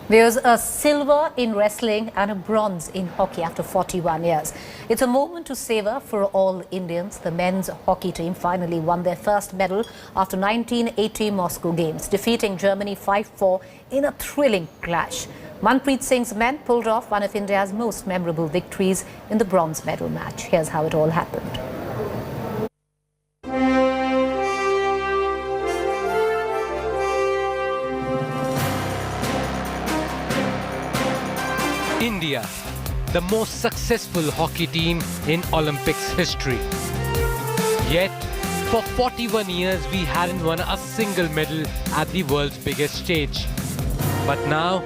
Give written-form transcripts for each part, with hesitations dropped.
There's a silver in wrestling and a bronze in hockey after 41 years. It's a moment to savor for all Indians. The men's hockey team finally won their first medal after 1980 Moscow Games, defeating Germany 5-4 in a thrilling clash. Manpreet Singh's men pulled off one of India's most memorable victories in the bronze medal match. Here's how it all happened. India, the most successful hockey team in Olympics history. Yet, for 41 years, we hadn't won a single medal at the world's biggest stage. But now,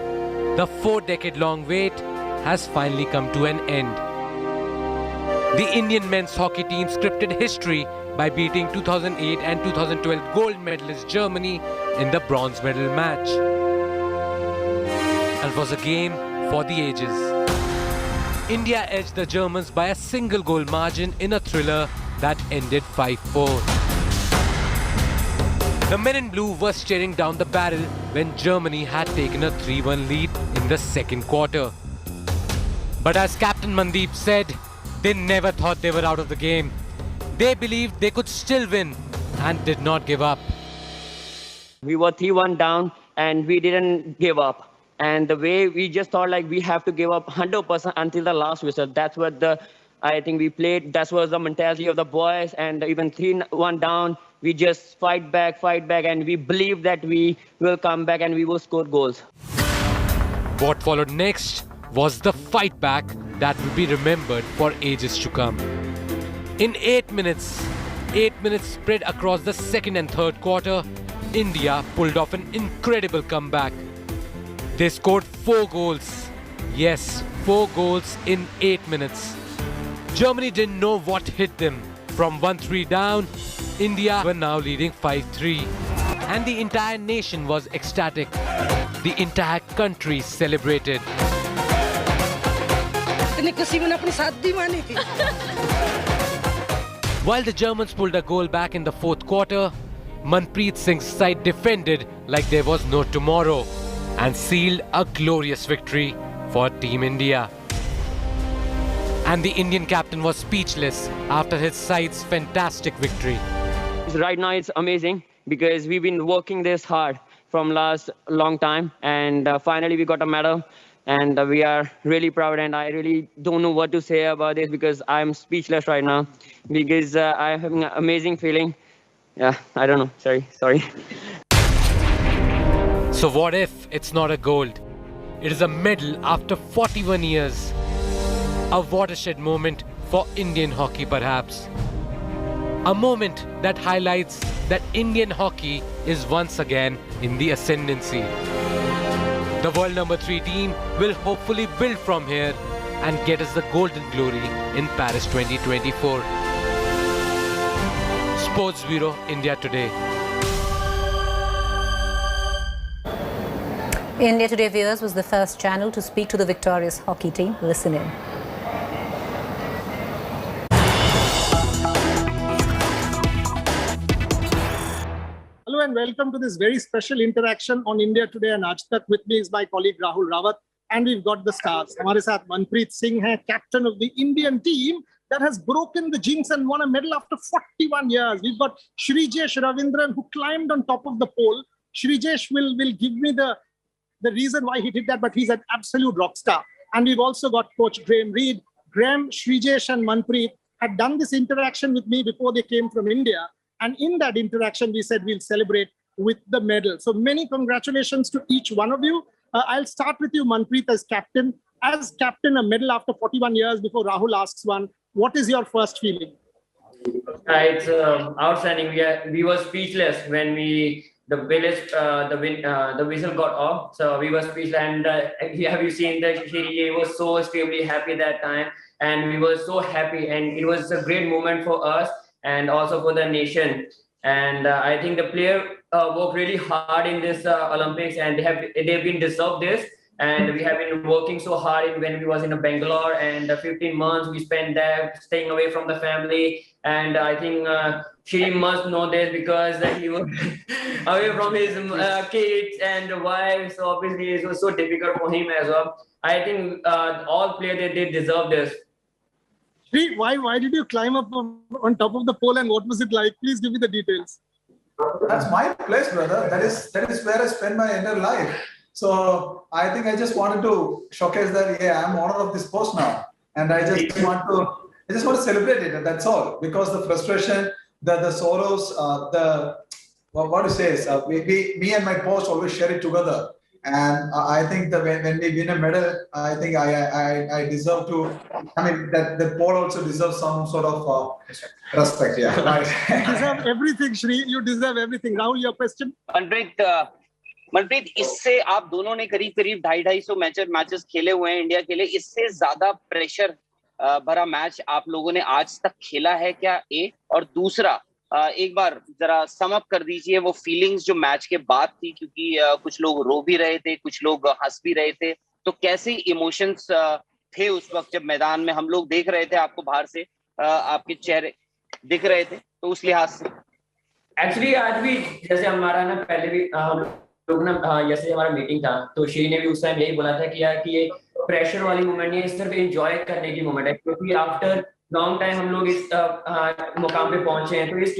the 4-decade-long wait has finally come to an end. The Indian men's hockey team scripted history by beating 2008 and 2012 gold medalist Germany in the bronze medal match. And it was a game for the ages. India edged the Germans by a single goal margin in a thriller that ended 5-4. The men in blue were staring down the barrel when Germany had taken a 3-1 lead in the second quarter. But as Captain Mandeep said, they never thought they were out of the game. They believed they could still win and did not give up. We were 3-1 down and we didn't give up. And the way we just thought like we have to give up 100% until the last whistle. That's what I think we played. That was the mentality of the boys. And even 3-1 down, we just fight back, and we believe that we will come back and we will score goals. What followed next was the fight back that will be remembered for ages to come. In 8 minutes spread across the second and third quarter, India pulled off an incredible comeback. They scored 4 goals. Yes, 4 goals in 8 minutes. Germany didn't know what hit them. From 1-3 down, India were now leading 5-3. And the entire nation was ecstatic. The entire country celebrated. While the Germans pulled a goal back in the fourth quarter, Manpreet Singh's side defended like there was no tomorrow and sealed a glorious victory for Team India. And the Indian captain was speechless after his side's fantastic victory. Right now it's amazing because we've been working this hard from last long time, and finally we got a medal, and we are really proud, and I really don't know what to say about this because I'm speechless right now because I'm having an amazing feeling. Yeah, I don't know. Sorry. So what if it's not a gold? It is a medal after 41 years. A watershed moment for Indian hockey perhaps. A moment that highlights that Indian hockey is once again in the ascendancy. The world number 3 team will hopefully build from here and get us the golden glory in Paris 2024. Sports Bureau, India Today. India Today viewers was the first channel to speak to the victorious hockey team. Listen in. Hello and welcome to this very special interaction on India Today and Aaj Tak. With me is my colleague Rahul Rawat, and we've got the stars. Hamare saath Manpreet Singh hai, captain of the Indian team that has broken the jinx and won a medal after 41 years. We've got Shrijesh Ravindran, who climbed on top of the pole. Shrijesh will give me the reason why he did that, but he's an absolute rock star. And we've also got Coach Graham Reed. Graham, Shrijesh and Manpreet had done this interaction with me before they came from India. And in that interaction, we said we'll celebrate with the medal. So many congratulations to each one of you. I'll start with you, Manpreet, as captain. As captain, a medal after 41 years before Rahul asks one. What is your first feeling? It's outstanding. We were speechless when the whistle got off. So we were speechless. And have you seen that he was so extremely happy that time, and we were so happy. And it was a great moment for us and also for the nation. And I think the player worked really hard in this Olympics, and they've been deserved this. and we have been working so hard when we was in Bangalore, and 15 months we spent there staying away from the family. And I think she must know this because he was away from his kids and wife. So obviously it was so difficult for him as well. I think all players they deserve this. Shri, why did you climb up on top of the pole, and what was it like? Please give me the details. That's my place, brother. That is where I spend my entire life. So I think I just wanted to showcase that, yeah, I'm owner of this post now, and I just want to celebrate it, and that's all. Because the frustration, the sorrows, what to say is, me and my post always share it together. And I think that when we win a medal, I think I deserve to. I mean, that the poll also deserves some sort of respect. Yeah, right. You deserve everything, Shri. You deserve everything. Rahul, your question. Manpreet, इससे आप दोनों ने करीब 250 matches खेले हुए हैं India के लिए. इससे ज्यादा प्रेशर भरा मैच आप लोगों ने आज तक खेला है क्या? और दूसरा, एक बार जरा सम अप कर दीजिए वो फीलिंग्स जो मैच के बाद थी, क्योंकि कुछ लोग रो भी रहे थे, कुछ लोग हंस भी रहे थे. तो कैसे इमोशंस थे उस वक्त जब मैदान में हम लोग देख रहे थे आपको बाहर से, आपके चेहरे दिख रहे थे, तो उस लिहाज से? एक्चुअली आज भी जैसे हमारा ना पहले भी हम लोग ना जैसे हमारा मीटिंग था, तो श्री ने भी उस टाइम यही बोला था कि यार कि ये प्रेशर वाली मोमेंट नहीं है, सिर्फ एंजॉय करने की मोमेंट है. क्योंकि आफ्टर लॉन्ग टाइम हम लोग इस मुकाम पे पहुंचे हैं, तो इस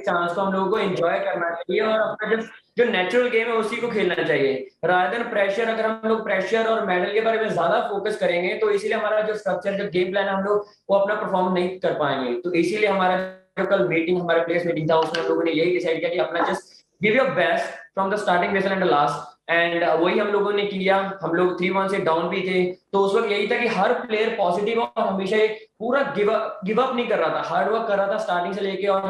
चांस को हम लोगों को एंजॉय करना चाहिए और अपना जो नेचुरल गेम है उसी को खेलना चाहिए, रादर देन प्रेशर. अगर हम लोग प्रेशर और मेडल के बारे में ज्यादा फोकस करेंगे तो इसीलिए हमारा जो स्ट्रक्चर, जो गेम प्लान है, हम लोग वो अपना परफॉर्म नहीं कर पाएंगे. तो इसीलिए हमारा जो कल मीटिंग, हमारे प्लेस मीटिंग था, उसमें हम लोगों ने यही डिसाइड किया कि अपना just give your best from the starting whistle and the last. And वही हम लोगों ने किया. हम लोग 3-1 से डाउन भी थे, तो उस वक्त यही था कि हर प्लेयर पॉजिटिव और हमेशा पूरा गिव अप नहीं कर रहा था, हार्ड वर्क कर रहा था स्टार्टिंग से लेके, और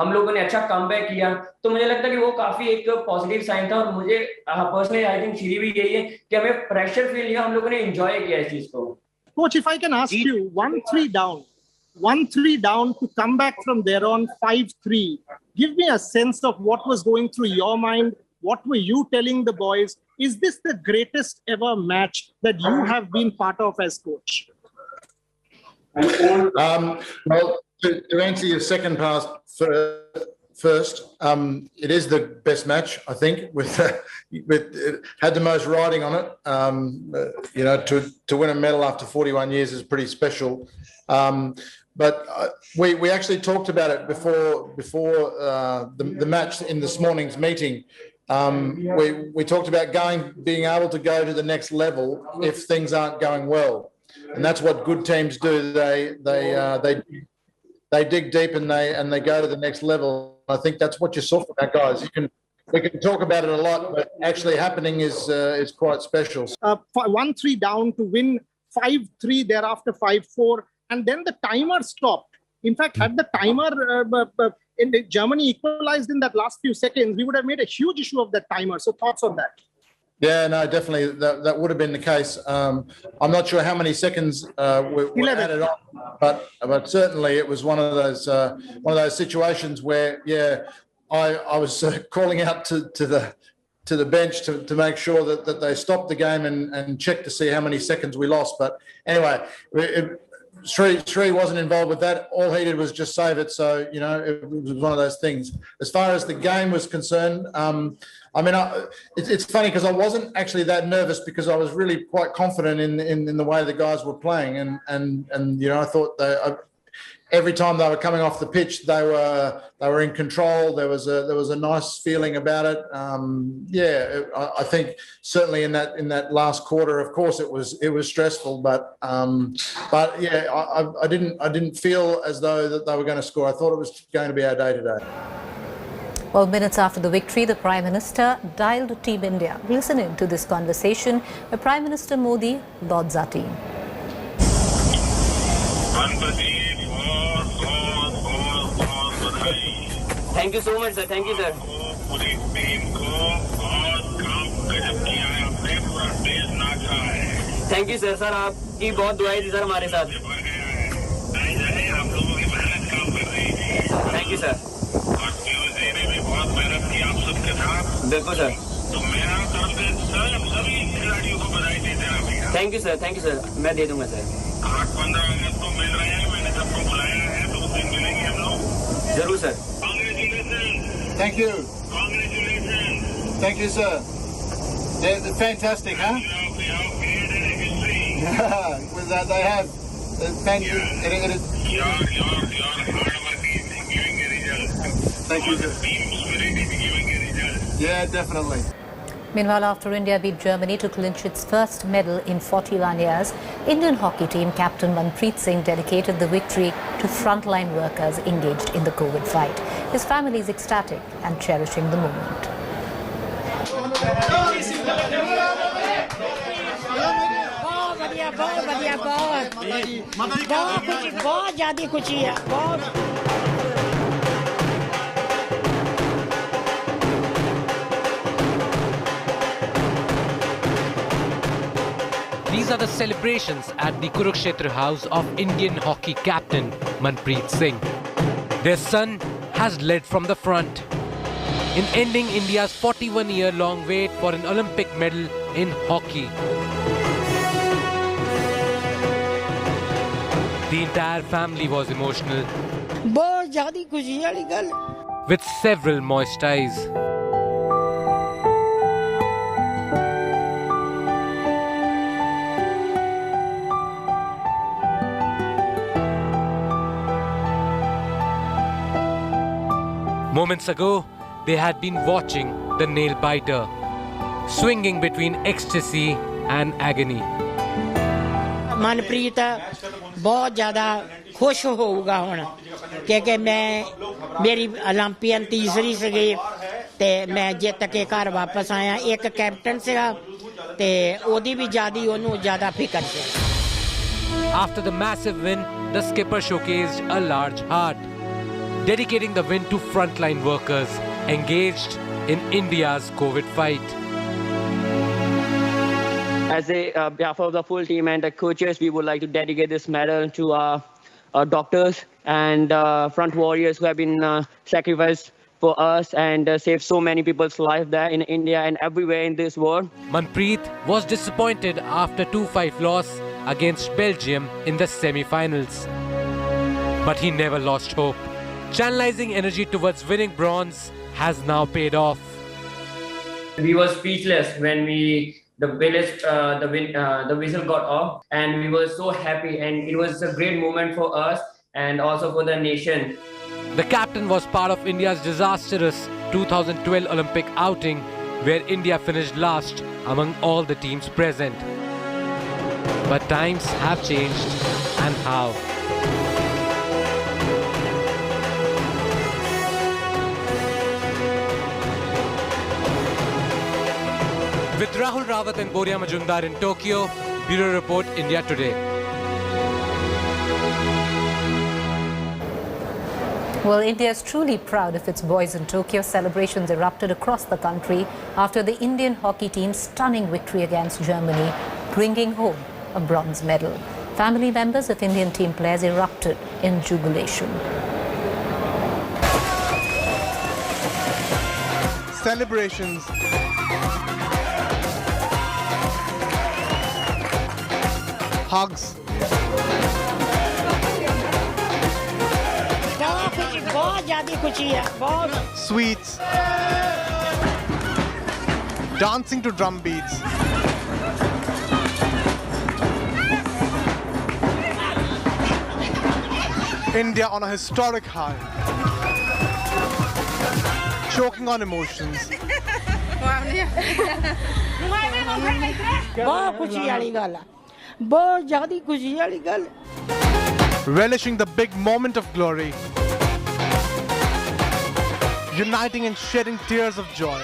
हम लोगों ने अच्छा कमबैक किया. तो मुझे लगता है कि वो काफी एक पॉजिटिव साइन था. और मुझे पर्सनली आई थिंक श्री भी यही है कि हमें प्रेशर फील किया, हम लोगों ने एंजॉय किया इस चीज को. Coach, if I can ask you, 1-3 down to come back from there on 5-3. Give me a sense of what was going through your mind. What were you telling the boys? Is this the greatest ever match that you have been part of as coach? Well, to answer your second part first, it is the best match, I think. With had the most riding on it. You know, to win a medal after 41 years is pretty special. But we actually talked about it before the match in this morning's meeting. We talked about being able to go to the next level if things aren't going well, and that's what good teams do. They dig deep and they go to the next level. I think that's what you saw from our guys. We can talk about it a lot, but actually happening is quite special. 1-3 down to win 5-3, thereafter 5-4, and then the timer stopped. In fact, had the timer in Germany equalized in that last few seconds, we would have made a huge issue of that timer. So thoughts on that? Yeah, no, definitely that would have been the case. I'm not sure how many seconds were added on, but certainly it was one of those situations where, yeah, I was calling out to the bench to make sure that they stopped the game and checked to see how many seconds we lost. But anyway, Sri wasn't involved with that. All he did was just save it. So, you know, it was one of those things. As far as the game was concerned, I mean, it's funny because I wasn't actually that nervous because I was really quite confident in the way the guys were playing. And you know, I thought every time they were coming off the pitch, they were in control. There was a nice feeling about it. Yeah, I think certainly in that last quarter, of course, it was stressful, but yeah, I didn't feel as though that they were going to score. I thought it was going to be our day today. Well, minutes after the victory, the Prime Minister dialed Team India. Listen in to this conversation where Prime Minister Modi lauds our team. Thank you so much, sir. Thank you, sir. Thank you, sir. Sir आपकी बहुत दुआएं थी sir हमारे साथ. Thank you, sir. बिल्कुल sir. तो मेरा तरफ से सभी खिलाड़ियों को बधाई थैंक यू सर, मैं दे दूंगा सर। 8-15 अगस्त को मिल रहे हैं, मैंने सबको बुलाया है, तो उस दिन मिलेंगे हम लोग। जरूर sir. Thank you. Thank you, sir. They're fantastic, huh? With that, they have. Thank you. Your hard work is giving a result. Thank you, sir. Team spirit is giving a result. Yeah, definitely. Meanwhile, after India beat Germany to clinch its first medal in 41 years, Indian hockey team captain Manpreet Singh dedicated the victory to frontline workers engaged in the COVID fight. His family is ecstatic and cherishing the moment. These are the celebrations at the Kurukshetra house of Indian hockey captain Manpreet Singh. Their son has led from the front in ending India's 41-year-long wait for an Olympic medal in hockey. The entire family was emotional, with several moist eyes. Moments ago, they had been watching the nail-biter, swinging between ecstasy and agony. Manpreet बहुत ज़्यादा खुश होगा ਹੁਣ क्योंकि मैं मेरी Olympian तीसरी ਸੀਗੀ ਤੇ मैं ਜਿੱਤ ਕੇ ਘਰ ਵਾਪਸ ਆਇਆ ਇੱਕ ਕੈਪਟਨ ਸੀਗਾ ਤੇ ਉਹਦੀ ਵੀ ਉਹਨੂੰ ਜ਼ਿਆਦਾ ਫਿਕਰ ਸੀ. After the massive win, the skipper showcased a large heart, dedicating the win to frontline workers engaged in India's COVID fight. As a behalf of the full team and the coaches, we would like to dedicate this medal to our doctors and front warriors who have been sacrificed for us and saved so many people's lives there in India and everywhere in this world. Manpreet was disappointed after 2-5 loss against Belgium in the semi-finals. But he never lost hope. Channelizing energy towards winning bronze has now paid off. We were speechless when the whistle got off, and we were so happy, and it was a great moment for us and also for the nation. The captain was part of India's disastrous 2012 Olympic outing, where India finished last among all the teams present. But times have changed, and how? With Rahul Rawat and Boria Majumdar in Tokyo, Bureau Report, India Today. Well, India is truly proud of its boys in Tokyo. Celebrations erupted across the country after the Indian hockey team's stunning victory against Germany, bringing home a bronze medal. Family members of Indian team players erupted in jubilation. Celebrations. Hugs. Sweets. Dancing to drum beats. India on a historic high. Choking on emotions. Relishing the big moment of glory. Uniting and shedding tears of joy.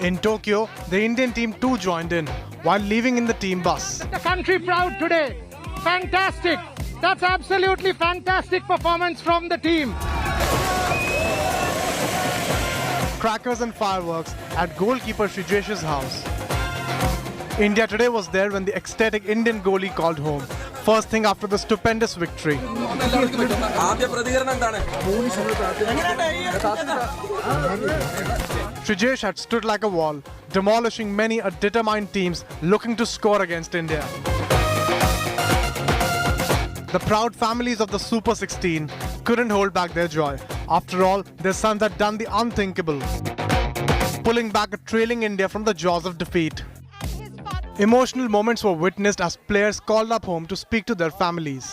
In Tokyo, the Indian team too joined in while leaving in the team bus. The country proud today. Fantastic. That's absolutely fantastic performance from the team. Crackers and fireworks at goalkeeper Shrijesh's house. India Today was there when the ecstatic Indian goalie called home first thing after the stupendous victory. Trijesh had stood like a wall, demolishing many determined teams looking to score against India. The proud families of the Super 16 couldn't hold back their joy. After all, their sons had done the unthinkable, pulling back a trailing India from the jaws of defeat. Emotional moments were witnessed as players called up home to speak to their families.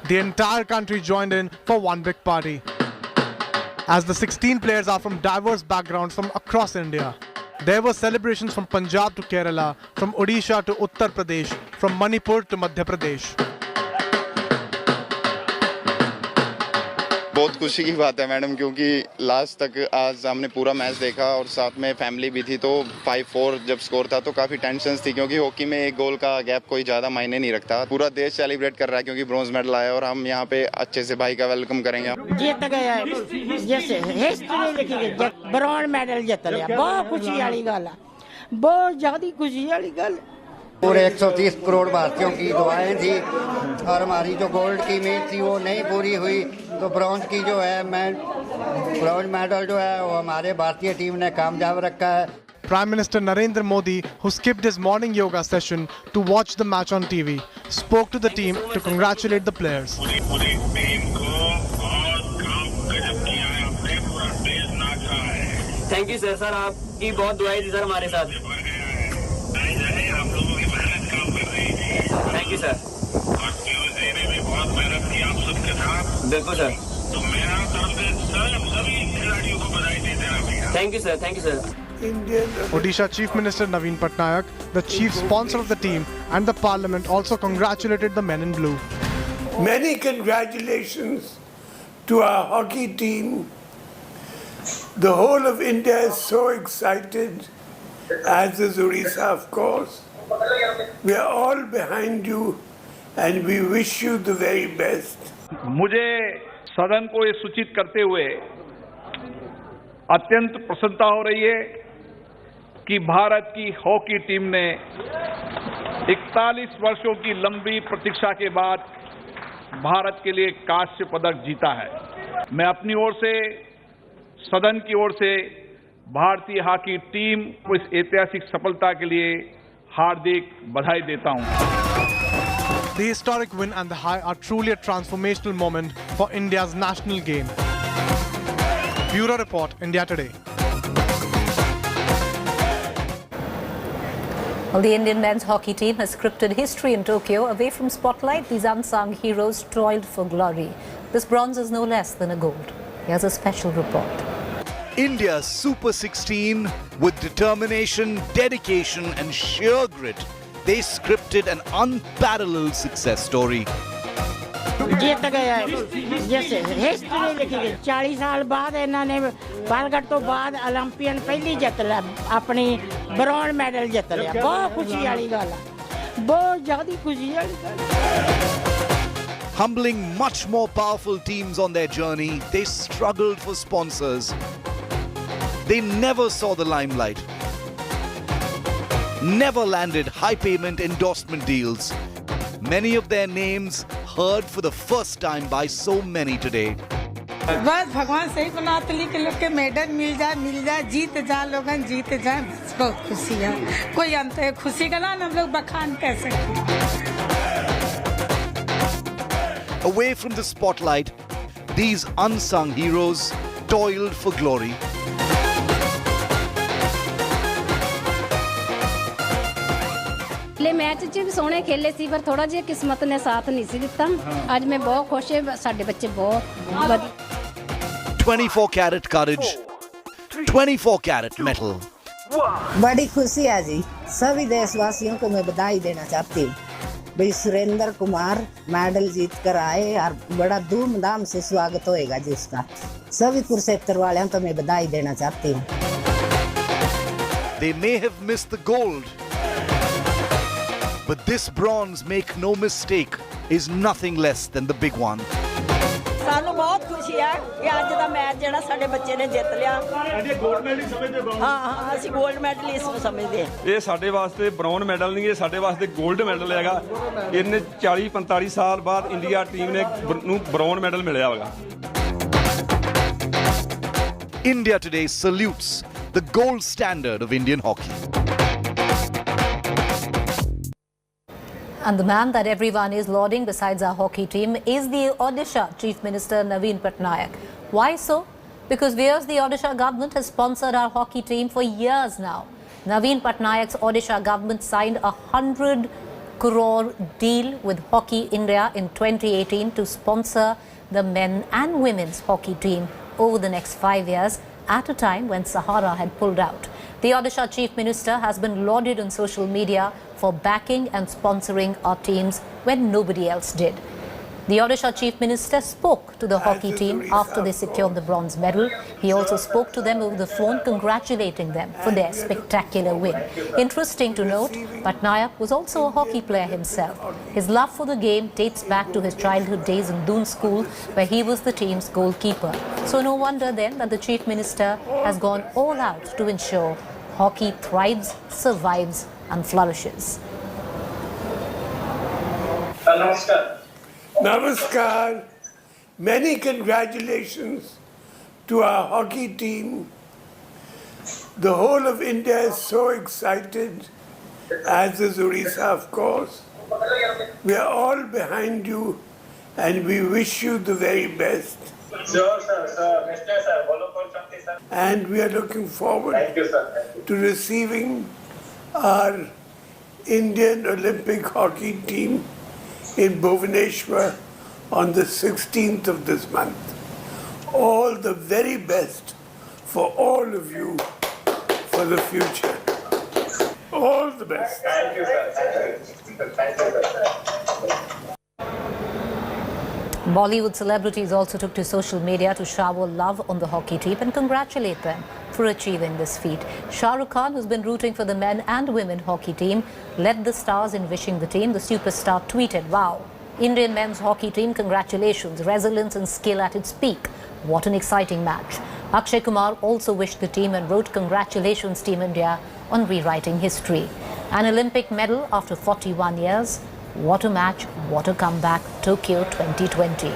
The entire country joined in for one big party, as the 16 players are from diverse backgrounds from across India. There were celebrations from Punjab to Kerala, from Odisha to Uttar Pradesh, from Manipur to Madhya Pradesh. बहुत खुशी की बात है madam, क्योंकि last तक आज हमने पूरा मैच देखा और साथ में फैमिली भी थी, तो 5-4 जब स्कोर था तो काफ़ी टेंशन थी, क्योंकि हॉकी में एक गोल का गैप कोई ज़्यादा मायने नहीं रखता। पूरा देश सेलिब्रेट कर रहा है क्योंकि ब्रॉन्ज मेडल आया और हम यहाँ पे अच्छे से भाई का वेलकम करेंगे। जीत गया, जैसे हिस्ट्री लिखी गई, ब्रॉन्ज मेडल जीत लिया, बहुत खुशी वाली गल है, बहुत ज़्यादा खुशी वाली गल। पूरे 130 करोड़ भारतीयों की दुआएं थी और हमारी जो गोल्ड की उम्मीद थी वो नहीं पूरी हुई, तो ब्रॉन्ज की जो है ब्रॉन्ज मेडल जो है वो हमारे भारतीय टीम ने कामयाब रखा है। Prime Minister Narendra Modi, who skipped his morning yoga session to watch the match on TV, spoke to the team to congratulate the players. Thank you sir, sir आपकी बहुत दुआएं थी सर हमारे साथ। Thank you sir. और Tuesday ने भी बहुत मेहनत की आप सबके साथ। बिल्कुल सर। तो मेरा तरफ से सभी खिलाड़ियों को बधाई देते हैं भैया। Thank you sir, thank you sir. Odisha Chief Minister Naveen Patnaik, the chief sponsor of the team, and the Parliament also congratulated the men in blue. Many congratulations to our hockey team. The whole of India is so excited, as is Odisha, of course. We are all behind you and we wish you the very best. मुझे सदन को ये सूचित करते हुए अत्यंत प्रसन्नता हो रही है कि भारत की हॉकी टीम ने 41 वर्षों की लंबी प्रतीक्षा के बाद भारत के लिए कांस्य पदक जीता है। मैं अपनी ओर से, सदन की ओर से भारतीय हॉकी टीम को इस ऐतिहासिक सफलता के लिए हार्दिक बधाई देता हूं। The historic win and the high are truly a transformational moment for India's national game. Bureau Report, India Today. Well, the Indian men's hockey team has scripted history in Tokyo. Away from spotlight, these unsung heroes toiled for glory. This bronze is no less than a gold. Here's a special report. India's Super 16, with determination, dedication and sheer grit, they scripted an unparalleled success story. जीत गया, जैसे history लिखी गई, 40 साल बाद इन्होंने बालगढ़ तो बाद Olympian पहली जीत लिया, अपनी ब्रॉन्ज मेडल जीत लिया, बहुत खुशी वाली गल है, बहुत ज़्यादा खुशी वाली गल। Humbling much more powerful teams on their journey, they struggled for sponsors. They never saw the limelight, never landed high-payment endorsement deals. Many of their names heard for the first time by so many today. बस भगवान सही बनाते लिखे लोग के medal मिल जाए, जीत जाए, लोग जीत जाए, बहुत खुशी है। कोई अंत है खुशी का ना हम लोग बखान कर सकते। Away from the spotlight, these unsung heroes toiled for glory. Match च भी सोहने खेले सी, पर थोड़ा जिहा किस्मत ने साथ नहीं सी दिता। आज मैं बहुत खुश है, साडे बच्चे बहुत 24 karat courage, 24 karat metal. बड़ी खुशी है जी, सभी देशवासियों को मैं बधाई देना चाहती हूँ। भाई सुरेंद्र कुमार मेडल जीत कर आए और बड़ा धूमधाम से स्वागत होएगा जिसका। सभी कुरुक्षेत्र वालों को मैं बधाई देना चाहती हूँ। They may have missed the gold, but this bronze, make no mistake, is nothing less than the big one. ਸਾਨੂੰ ਬਹੁਤ ਖੁਸ਼ੀ ਹੈ ਕਿ ਅੱਜ ਦਾ ਮੈਚ ਜਿਹੜਾ ਸਾਡੇ ਬੱਚੇ ਨੇ ਜਿੱਤ ਲਿਆ। ਇਹ ਗੋਲਡ ਮੈਡਲ ਸਮਝਦੇ ਹੋ? ਹਾਂ ਅਸੀਂ ਗੋਲਡ ਮੈਡਲ ਇਸ ਨੂੰ ਸਮਝਦੇ ਹਾਂ। ਇਹ ਸਾਡੇ ਵਾਸਤੇ ਬ੍ਰੌਨ ਮੈਡਲ ਨਹੀਂ, ਇਹ ਸਾਡੇ ਵਾਸਤੇ ਗੋਲਡ ਮੈਡਲ ਹੈਗਾ। ਇਹਨੇ 40-45 ਸਾਲ ਬਾਅਦ ਇੰਡੀਆ ਟੀਮ ਨੂੰ ਬ੍ਰੌਨ ਮੈਡਲ ਮਿਲਿਆ ਹੈਗਾ। India today salutes the gold standard of Indian hockey. And the man that everyone is lauding besides our hockey team is the Odisha Chief Minister Naveen Patnaik. Why so? Because the Odisha government has sponsored our hockey team for years now. Naveen Patnaik's Odisha government signed a 100 crore deal with Hockey India in 2018 to sponsor the men and women's hockey team over the next 5 years at a time when Sahara had pulled out. The Odisha Chief Minister has been lauded on social media for backing and sponsoring our teams when nobody else did. The Odisha Chief Minister spoke to the hockey team after they secured the bronze medal. He also spoke to them over the phone, congratulating them for their spectacular win. Interesting to note, Patnaik was also a hockey player himself. His love for the game dates back to his childhood days in Doon School, where he was the team's goalkeeper. So no wonder then that the Chief Minister has gone all out to ensure hockey thrives, survives and flourishes. Namaskar. Namaskar. Many congratulations to our hockey team. The whole of India is so excited, as is Orissa, of course. We are all behind you and we wish you the very best. Sure, sir. Mr. Sir, follow for something, sir. And we are looking forward to receiving our Indian Olympic hockey team in Bhubaneswar on the 16th of this month. All the very best for all of you for the future. All the best. Thank you, sir. Thank you, sir. Bollywood celebrities also took to social media to shower love on the hockey team and congratulate them for achieving this feat. Shah Rukh Khan, who's been rooting for the men and women hockey team, led the stars in wishing the team. The superstar tweeted, "Wow, Indian men's hockey team, congratulations, resilience and skill at its peak. What an exciting match." Akshay Kumar also wished the team and wrote, "Congratulations Team India on rewriting history." An Olympic medal after 41 years. What a match, what a comeback, Tokyo 2020.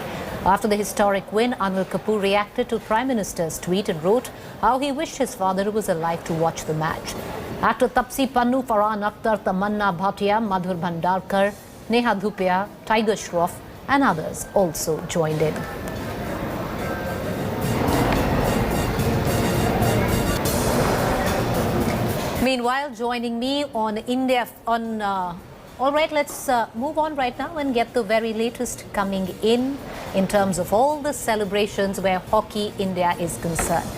After the historic win, Anil Kapoor reacted to Prime Minister's tweet and wrote how he wished his father was alive to watch the match. Actor Tapsi Pannu, Farhan Akhtar, Tamanna Bhatia, Madhur Bhandarkar, Neha Dhupia, Tiger Shroff and others also joined in. Meanwhile, joining me on all right, let's move on right now and get the very latest coming in terms of all the celebrations where Hockey India is concerned.